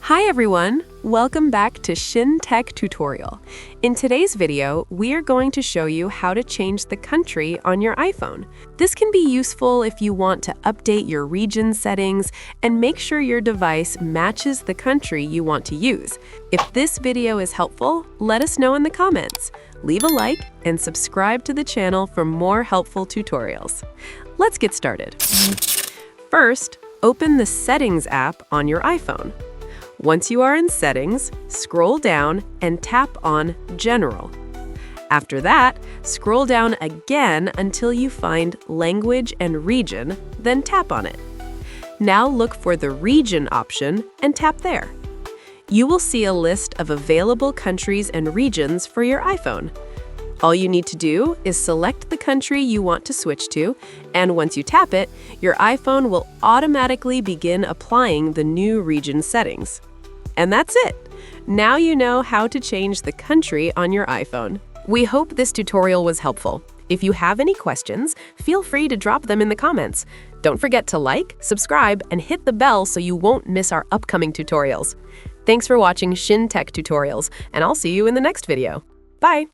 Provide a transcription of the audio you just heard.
Hi everyone! Welcome back to Shin Tech Tutorial. In today's video, we are going to show you how to change the country on your iPhone. This can be useful if you want to update your region settings and make sure your device matches the country you want to use. If this video is helpful, let us know in the comments. Leave a like and subscribe to the channel for more helpful tutorials. Let's get started. First, open the Settings app on your iPhone. Once you are in Settings, scroll down and tap on General. After that, scroll down again until you find Language and Region, then tap on it. Now look for the Region option and tap there. You will see a list of available countries and regions for your iPhone. All you need to do is select the country you want to switch to, and once you tap it, your iPhone will automatically begin applying the new region settings. And that's it! Now you know how to change the country on your iPhone. We hope this tutorial was helpful. If you have any questions, feel free to drop them in the comments. Don't forget to like, subscribe, and hit the bell so you won't miss our upcoming tutorials. Thanks for watching Shin Tech Tutorials, and I'll see you in the next video. Bye!